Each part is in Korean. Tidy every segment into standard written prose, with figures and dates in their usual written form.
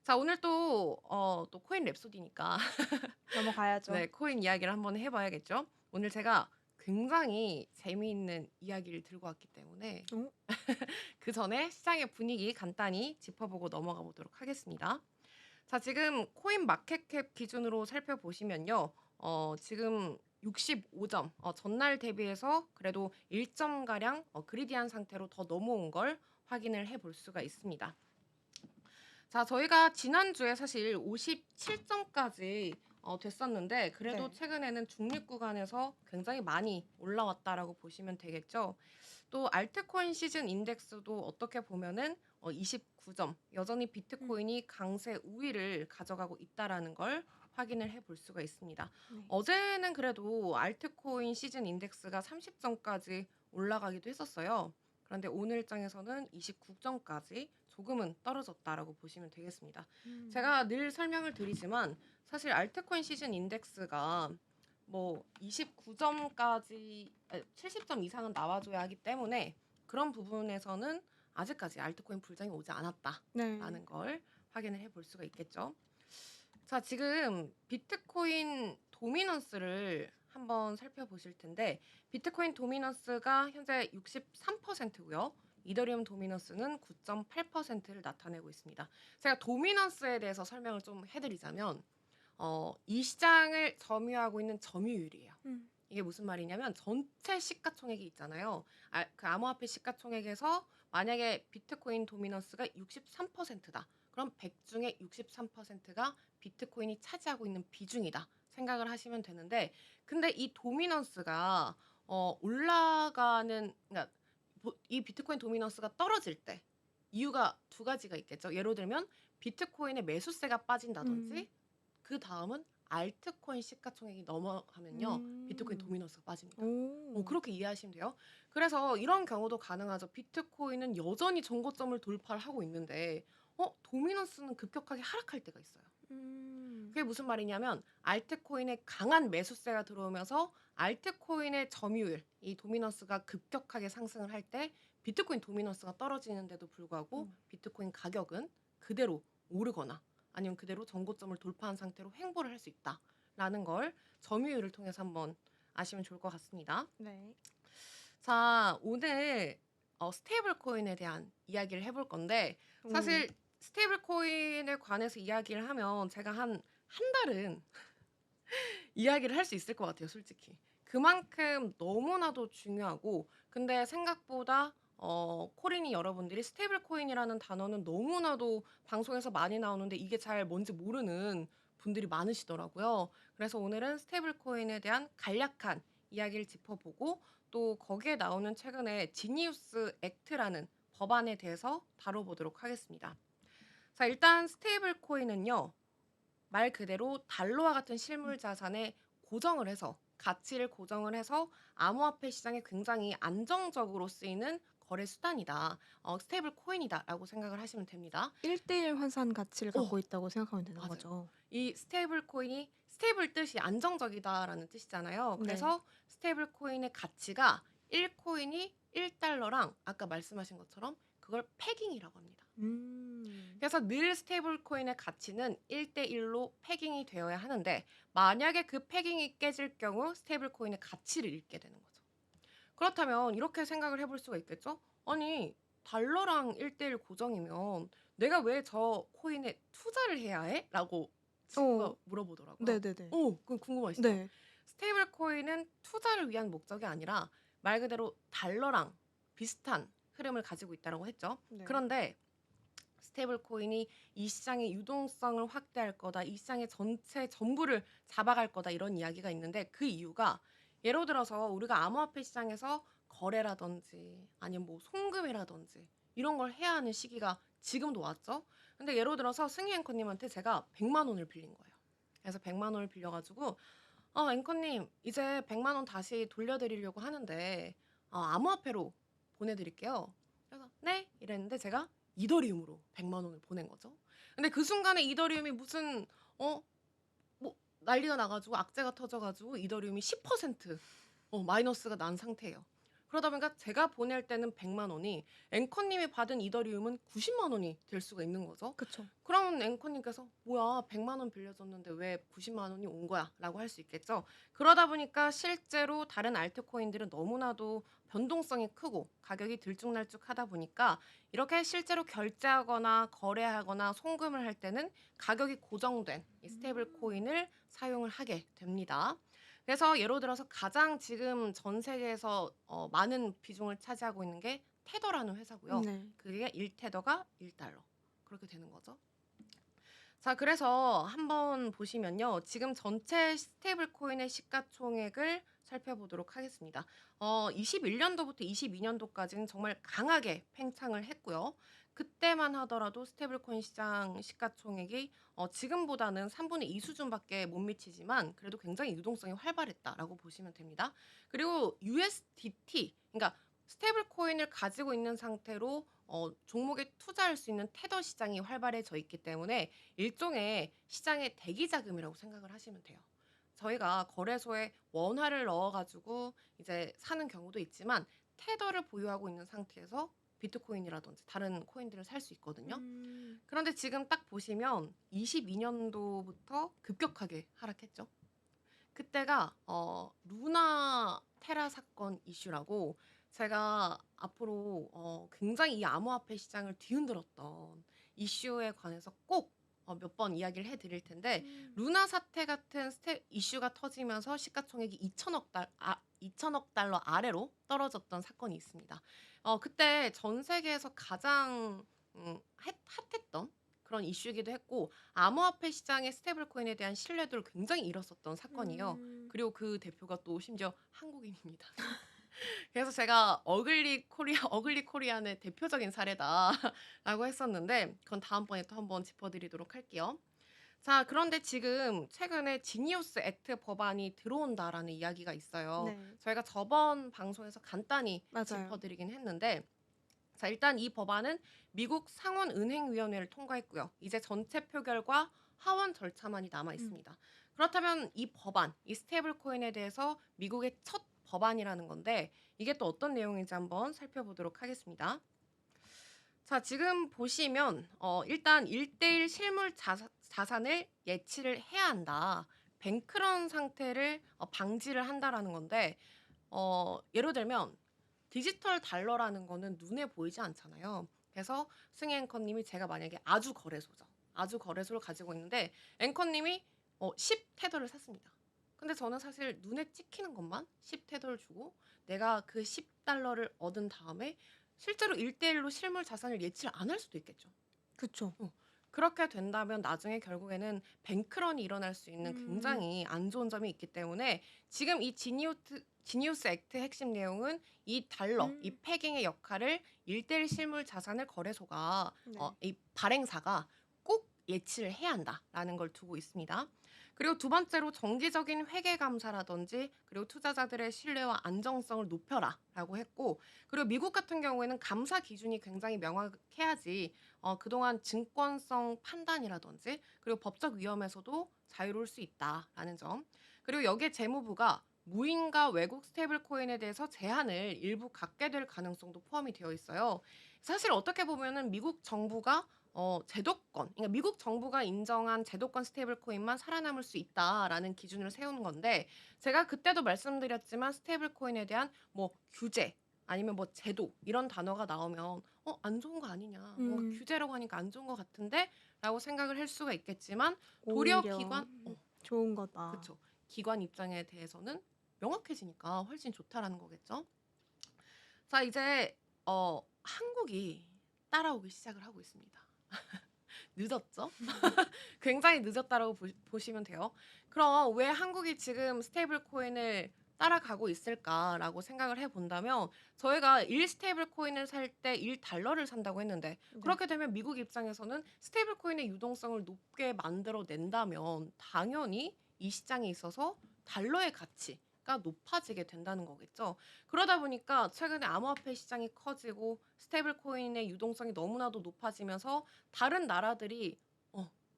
자, 오늘 또 코인 랩소디니까 넘어가야죠. 네, 코인 이야기를 한번 해봐야겠죠. 오늘 제가 굉장히 재미있는 이야기를 들고 왔기 때문에 어? 그 전에 시장의 분위기 간단히 짚어보고 넘어가 보도록 하겠습니다. 자, 지금 코인 마켓캡 기준으로 살펴보시면요. 지금 65점, 전날 대비해서 그래도 1점가량 그리디한 상태로 더 넘어온 걸 확인을 해볼 수가 있습니다. 자, 저희가 지난주에 사실 57점까지 됐었는데 그래도 네. 최근에는 중립 구간에서 굉장히 많이 올라왔다라고 보시면 되겠죠. 또 알트코인 시즌 인덱스도 어떻게 보면은 29점, 여전히 음. 비트코인이 강세 우위를 가져가고 있다라는 걸 확인을 해볼 수가 있습니다. 네. 어제는 그래도 알트코인 시즌 인덱스가 30점까지 올라가기도 했었어요. 그런데 오늘 장에서는 29점까지 조금은 떨어졌다라고 보시면 되겠습니다. 음. 제가 늘 설명을 드리지만 사실 알트코인 시즌 인덱스가 뭐 29점까지 70점 이상은 나와줘야 하기 때문에 그런 부분에서는 아직까지 알트코인 불장이 오지 네. 않았다라는 걸 확인을 해볼 수가 있겠죠. 자, 지금 비트코인 도미넌스를 한번 살펴보실 텐데 비트코인 도미넌스가 현재 63%고요. 이더리움 도미넌스는 9.8%를 나타내고 있습니다. 제가 도미넌스에 대해서 설명을 좀 해드리자면 이 시장을 점유하고 있는 점유율이에요. 음. 이게 무슨 말이냐면 전체 시가총액이 있잖아요. 그 암호화폐 시가총액에서 만약에 비트코인 도미넌스가 63%다. 그럼 100 중에 63%가 비트코인이 차지하고 있는 비중이다. 생각을 하시면 되는데 근데 이 도미넌스가 올라가는 그러니까 이 비트코인 도미넌스가 떨어질 때 이유가 두 가지가 있겠죠. 예를 들면 비트코인의 매수세가 음. 빠진다든지 그다음은 알트코인 시가총액이 넘어가면요. 비트코인 음. 도미넌스가 빠집니다. 오. 그렇게 이해하시면 돼요. 그래서 이런 경우도 가능하죠. 비트코인은 여전히 전고점을 돌파를 하고 있는데 도미넌스는 급격하게 하락할 때가 있어요. 음. 그게 무슨 말이냐면 알트코인에 강한 매수세가 들어오면서 알트코인의 점유율, 이 도미넌스가 급격하게 상승을 할 때 비트코인 도미넌스가 떨어지는데도 불구하고 음. 비트코인 가격은 그대로 오르거나 아니면 그대로 전고점을 돌파한 상태로 횡보를 할 수 있다라는 걸 점유율을 통해서 한번 아시면 좋을 것 같습니다. 네. 자, 오늘 스테이블 코인에 대한 이야기를 해볼 건데 오. 사실 스테이블 코인에 관해서 이야기를 하면 제가 한 달은 이야기를 할 수 있을 것 같아요, 솔직히. 그만큼 너무나도 중요하고 근데 생각보다 코린이 여러분들이 스테이블 코인이라는 단어는 너무나도 방송에서 많이 나오는데 이게 잘 뭔지 모르는 분들이 많으시더라고요. 그래서 오늘은 스테이블 코인에 대한 간략한 이야기를 짚어보고 또 거기에 나오는 최근에 지니우스 액트라는 법안에 대해서 다뤄보도록 하겠습니다. 자, 일단 스테이블 코인은요. 말 그대로 달러와 같은 음. 실물 자산에 고정을 해서 가치를 고정을 해서 암호화폐 시장에 굉장히 안정적으로 쓰이는 거래 수단이다. 스테이블 코인이다라고 생각을 하시면 됩니다. 1대1 환산 가치를 오, 갖고 있다고 생각하면 되는 맞아요. 거죠. 이 스테이블 코인이 스테이블 뜻이 안정적이다라는 뜻이잖아요. 네. 그래서 스테이블 코인의 가치가 1코인이 1달러랑 아까 말씀하신 것처럼 그걸 패깅이라고 합니다. 음. 그래서 늘 스테이블 코인의 가치는 1대1로 패깅이 되어야 하는데 만약에 그 패깅이 깨질 경우 스테이블 코인의 가치를 잃게 되는 거죠. 그렇다면 이렇게 생각을 해볼 수가 있겠죠? 아니 달러랑 1대1 고정이면 내가 왜 저 코인에 투자를 해야 해? 라고 어. 친구가 물어보더라고요. 네네네. 그럼 궁금하시죠? 네. 스테이블 코인은 투자를 위한 목적이 아니라 말 그대로 달러랑 비슷한 흐름을 가지고 있다고 했죠. 네. 그런데 스테이블 코인이 이 시장의 유동성을 확대할 거다. 이 시장의 전체 전부를 잡아갈 거다. 이런 이야기가 있는데 그 이유가 예를 들어서 우리가 암호화폐 시장에서 거래라든지 아니면 뭐 송금이라든지 이런 걸 해야 하는 시기가 지금도 왔죠. 근데 예를 들어서 승희 앵커님한테 제가 100만 원을 빌린 거예요. 그래서 100만 원을 빌려가지고 앵커님 이제 100만 원 다시 돌려드리려고 하는데 암호화폐로 보내드릴게요. 그래서 네? 이랬는데 제가 이더리움으로 100만 원을 보낸 거죠. 근데 그 순간에 이더리움이 무슨 어 뭐 난리가 나 가지고 악재가 터져 가지고 이더리움이 10% 마이너스가 난 상태예요. 그러다 보니까 제가 보낼 때는 100만 원이 앵커님이 받은 이더리움은 90만 원이 될 수가 있는 거죠. 그쵸. 그러면 앵커님께서 "뭐야 100만 원 빌려줬는데 왜 90만 원이 온 거야?" 라고 할 수 있겠죠. 그러다 보니까 실제로 다른 알트코인들은 너무나도 변동성이 크고 가격이 들쭉날쭉하다 보니까 이렇게 실제로 결제하거나 거래하거나 송금을 할 때는 가격이 고정된 이 스테이블 음. 코인을 사용을 하게 됩니다. 그래서 예로 들어서 가장 지금 전 세계에서 많은 비중을 차지하고 있는 게 테더라는 회사고요. 네. 그게 1 테더가 1 달러. 그렇게 되는 거죠. 자, 그래서 한번 보시면요. 지금 전체 스테이블 코인의 시가총액을 살펴보도록 하겠습니다. 21년도부터 22년도까지는 정말 강하게 팽창을 했고요. 그때만 하더라도 스테이블 코인 시장 시가총액이 지금보다는 3분의 2 수준밖에 못 미치지만 그래도 굉장히 유동성이 활발했다라고 보시면 됩니다. 그리고 USDT, 그러니까 스테이블 코인을 가지고 있는 상태로 종목에 투자할 수 있는 테더 시장이 활발해져 있기 때문에 일종의 시장의 대기 자금이라고 생각을 하시면 돼요. 저희가 거래소에 원화를 넣어 가지고 이제 사는 경우도 있지만 테더를 보유하고 있는 상태에서 비트코인이라든지 다른 코인들을 살 수 있거든요. 음. 그런데 지금 딱 보시면 22년도부터 급격하게 하락했죠. 그때가 루나 테라 사건 이슈라고 제가 앞으로 굉장히 이 암호화폐 시장을 뒤흔들었던 이슈에 관해서 꼭 몇 번 이야기를 해 드릴 텐데, 음. 루나 사태 같은 이슈가 터지면서 시가총액이 2천억 달러 아래로 떨어졌던 사건이 있습니다. 그때 전 세계에서 가장 핫했던 그런 이슈이기도 했고 암호화폐 시장의 스테이블 코인에 대한 신뢰도를 굉장히 잃었었던 사건이에요. 음. 그리고 그 대표가 또 심지어 한국인입니다. 그래서 제가 어글리 코리안의 대표적인 사례다라고 했었는데 그건 다음번에 또 한번 짚어드리도록 할게요. 자, 그런데 지금 최근에 지니우스 액트 법안이 들어온다라는 이야기가 있어요. 네. 저희가 저번 방송에서 간단히 맞아요. 짚어드리긴 했는데, 자, 일단 이 법안은 미국 상원은행위원회를 통과했고요. 이제 전체 표결과 하원 절차만이 남아 음. 있습니다. 그렇다면 이 법안, 이 스테이블 코인에 대해서 미국의 첫 법안이라는 건데 이게 또 어떤 내용인지 한번 살펴보도록 하겠습니다. 자, 지금 보시면 일단 1대1 실물 자산을 예치를 해야 한다. 뱅크런 상태를 방지를 한다라는 건데, 예로 들면 디지털 달러라는 거는 눈에 보이지 않잖아요. 그래서 승희 앵커님이, 제가 만약에 아주 거래소죠. 아주 거래소를 가지고 있는데 앵커님이 10 테더를 샀습니다. 근데 저는 사실 눈에 찍히는 것만 10 테더를 주고 내가 그 10달러를 얻은 다음에 실제로 1대1로 실물 자산을 예치를 안 할 수도 있겠죠. 그쵸. 그렇게 된다면 나중에 결국에는 뱅크런이 일어날 수 있는 음. 굉장히 안 좋은 점이 있기 때문에 지금 이 지니우스 액트 핵심 내용은 이 달러, 이 음. 패깅의 역할을 1대1 실물 자산을 거래소가 네. 이 발행사가 꼭 예치를 해야 한다라는 걸 두고 있습니다. 그리고 두 번째로 정기적인 회계 감사라든지 그리고 투자자들의 신뢰와 안정성을 높여라라고 했고, 그리고 미국 같은 경우에는 감사 기준이 굉장히 명확해야지 그동안 증권성 판단이라든지 그리고 법적 위험에서도 자유로울 수 있다라는 점. 그리고 여기에 재무부가 무인과 외국 스테이블 코인에 대해서 제한을 일부 갖게 될 가능성도 포함이 되어 있어요. 사실 어떻게 보면은 미국 정부가 제도권, 그러니까 미국 정부가 인정한 제도권 스테이블 코인만 살아남을 수 있다라는 기준을 세우는 건데, 제가 그때도 말씀드렸지만 스테이블 코인에 대한 뭐 규제 아니면 뭐 제도 이런 단어가 나오면 안 좋은 거 아니냐. 뭔가 음. 규제라고 하니까 안 좋은 것 같은데 라고 생각을 할 수가 있겠지만 도리어 오히려 기관 좋은 거다. 그쵸. 기관 입장에 대해서는 명확해지니까 훨씬 좋다라는 거겠죠. 자, 이제 한국이 따라오기 시작을 하고 있습니다. 늦었죠? 굉장히 늦었다라고 보시면 돼요. 그럼 왜 한국이 지금 스테이블 코인을 따라가고 있을까라고 생각을 해 본다면, 저희가 1 스테이블 코인을 살 때 1 달러를 산다고 했는데 네. 그렇게 되면 미국 입장에서는 스테이블 코인의 유동성을 높게 만들어 낸다면 당연히 이 시장에 있어서 달러의 가치가 높아지게 된다는 거겠죠. 그러다 보니까 최근에 암호화폐 시장이 커지고 스테이블 코인의 유동성이 너무나도 높아지면서 다른 나라들이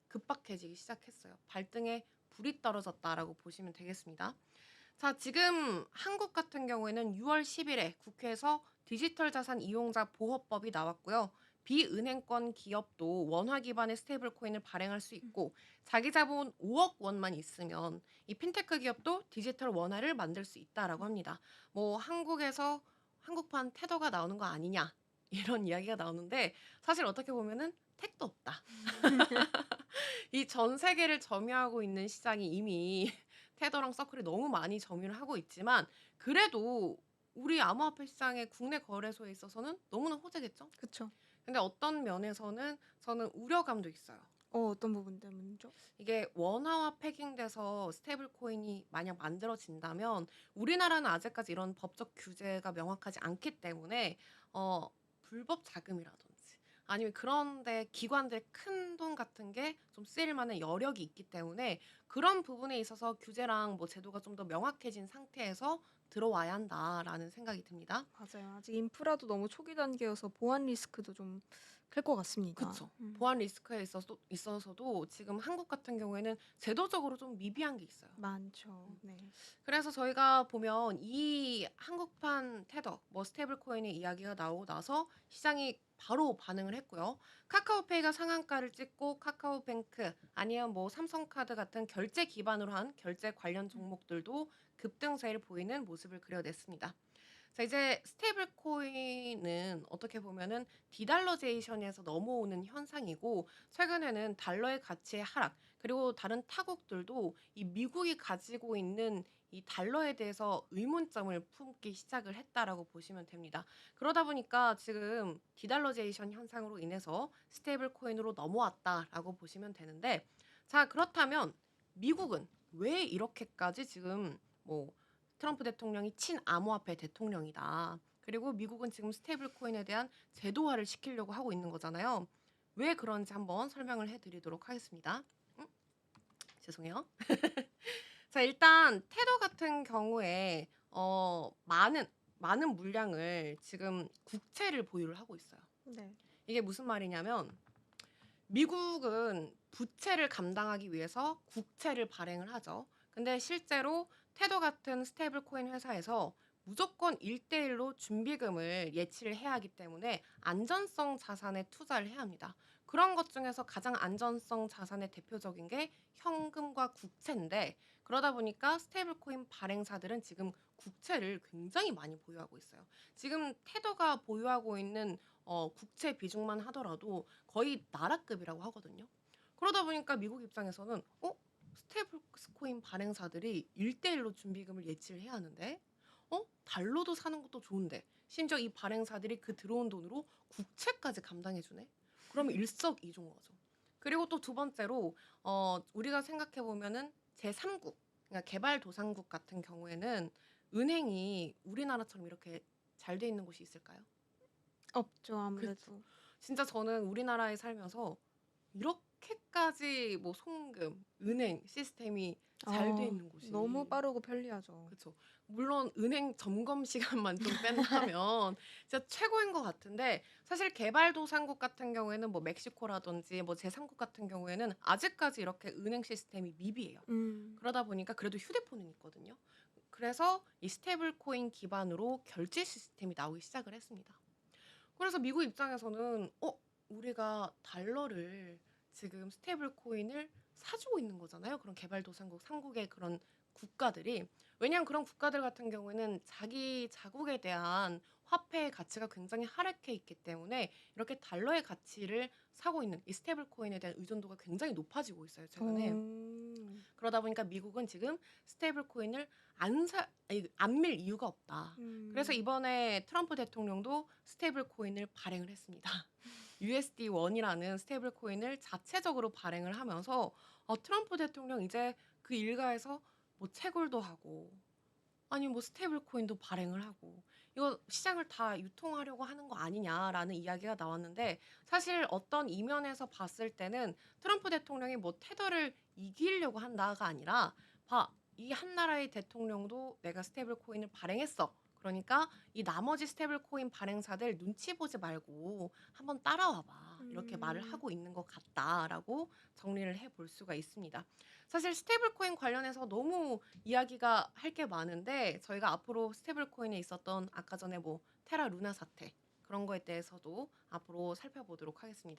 급박해지기 시작했어요. 발등에 불이 떨어졌다라고 보시면 되겠습니다. 자, 지금 한국 같은 경우에는 6월 10일에 국회에서 디지털 자산 이용자 보호법이 나왔고요. 비은행권 기업도 원화 기반의 스테이블 코인을 발행할 수 음. 있고 자기 자본 5억 원만 있으면 이 핀테크 기업도 디지털 원화를 만들 수 있다라고 음. 합니다. 뭐 한국에서 한국판 테더가 나오는 거 아니냐 이런 이야기가 나오는데 사실 어떻게 보면은 택도 없다. 이 전 세계를 점유하고 있는 시장이 이미 테더랑 서클이 너무 많이 점유를 하고 있지만 그래도 우리 암호화폐 시장의 국내 거래소에 있어서는 너무나 호재겠죠? 그쵸. 근데 어떤 면에서는 저는 우려감도 있어요. 어떤 부분 때문이죠? 이게 원화화 패깅돼서 스테이블 코인이 만약 만들어진다면 우리나라는 아직까지 이런 법적 규제가 명확하지 않기 때문에 어 불법 자금이라든지 아니면 그런 데 기관들 큰 돈 같은 게 좀 쓰일 만한 여력이 있기 때문에 그런 부분에 있어서 규제랑 뭐 제도가 좀 더 명확해진 상태에서 들어와야 한다라는 생각이 듭니다. 맞아요. 아직 인프라도 너무 초기 단계여서 보안 리스크도 좀 클 것 같습니다. 그쵸. 보안 리스크에 있어서도 지금 한국 같은 경우에는 제도적으로 좀 미비한 게 있어요. 많죠. 음. 네. 그래서 저희가 보면 이 한국판 테더, 뭐 스테이블 코인의 이야기가 나오고 나서 시장이 바로 반응을 했고요. 카카오페이가 상한가를 찍고 카카오뱅크 아니면 뭐 삼성카드 같은 결제 기반으로 한 결제 관련 음. 종목들도 급등세를 보이는 모습을 그려냈습니다. 자, 이제 스테이블 코인은 어떻게 보면은 디달러제이션에서 넘어오는 현상이고 최근에는 달러의 가치의 하락 그리고 다른 타국들도 이 미국이 가지고 있는 이 달러에 대해서 의문점을 품기 시작을 했다라고 보시면 됩니다. 그러다 보니까 지금 디달러제이션 현상으로 인해서 스테이블 코인으로 넘어왔다라고 보시면 되는데 자, 그렇다면 미국은 왜 이렇게까지 지금 뭐 트럼프 대통령이 친암호화폐 대통령이다. 그리고 미국은 지금 스테이블 코인에 대한 제도화를 시키려고 하고 있는 거잖아요. 왜 그런지 한번 설명을 해드리도록 하겠습니다. 음, 죄송해요. 자, 일단 테더 같은 경우에 많은 물량을 지금 국채를 보유를 하고 있어요. 네. 이게 무슨 말이냐면 미국은 부채를 감당하기 위해서 국채를 발행을 하죠. 근데 실제로 테더 같은 스테이블 코인 회사에서 무조건 1대1로 준비금을 예치를 해야 하기 때문에 안전성 자산에 투자를 해야 합니다. 그런 것 중에서 가장 안전성 자산의 대표적인 게 현금과 국채인데 그러다 보니까 스테이블 코인 발행사들은 지금 국채를 굉장히 많이 보유하고 있어요. 지금 테더가 보유하고 있는 국채 비중만 하더라도 거의 나라급이라고 하거든요. 그러다 보니까 미국 입장에서는 스테이블 코인 발행사들이 1대1로 준비금을 예치를 해야 하는데 달러도 사는 것도 좋은데 심지어 이 발행사들이 그 들어온 돈으로 국채까지 감당해 주네. 그러면 일석이조인 거죠. 그리고 또 두 번째로 우리가 생각해 보면은 제3국 그러니까 개발도상국 같은 경우에는 은행이 우리나라처럼 이렇게 잘 돼 있는 곳이 있을까요? 없죠, 그쵸. 아무래도. 진짜 저는 우리나라에 살면서 이렇게까지 뭐 송금, 은행 시스템이 잘 돼 있는 너무 곳이 빠르고 편리하죠. 그쵸. 물론 은행 점검 시간만 좀 뺀다면 진짜 최고인 것 같은데 사실 개발도상국 같은 경우에는 뭐 멕시코라든지 뭐 제3국 같은 경우에는 아직까지 이렇게 은행 시스템이 미비해요. 음. 그러다 보니까 그래도 휴대폰은 있거든요. 그래서 이 스테이블 코인 기반으로 결제 시스템이 나오기 시작을 했습니다. 그래서 미국 입장에서는 우리가 달러를 지금 스테이블 코인을 사주고 있는 거잖아요. 그런 개발도상국, 상국의 그런 국가들이. 왜냐하면 그런 국가들 같은 경우에는 자기 자국에 대한 화폐의 가치가 굉장히 하락해 있기 때문에 이렇게 달러의 가치를 사고 있는 이 스테이블 코인에 대한 의존도가 굉장히 높아지고 있어요, 최근에. 어. 그러다 보니까 미국은 지금 스테이블 코인을 안 밀 이유가 없다. 그래서 음. 이번에 트럼프 대통령도 스테이블 코인을 발행을 했습니다. USD1이라는 스테이블 코인을 자체적으로 발행을 하면서 트럼프 대통령 이제 그 일가에서 뭐 채굴도 하고 아니 뭐 스테이블 코인도 발행을 하고 이거 시장을 다 유통하려고 하는 거 아니냐라는 이야기가 나왔는데 사실 어떤 이면에서 봤을 때는 트럼프 대통령이 뭐 테더를 이기려고 한다가 아니라 봐, 이 한 나라의 대통령도 내가 스테이블 코인을 발행했어. 그러니까 이 나머지 스테이블 코인 발행사들 눈치 보지 말고 "한번 따라와 봐." 이렇게 말을 음. 하고 있는 것 같다라고 정리를 해 볼 수가 있습니다. 사실 스테이블 코인 관련해서 너무 이야기가 할 게 많은데 저희가 앞으로 스테이블 코인에 있었던 아까 전에 뭐 테라 루나 사태 그런 거에 대해서도 앞으로 살펴보도록 하겠습니다.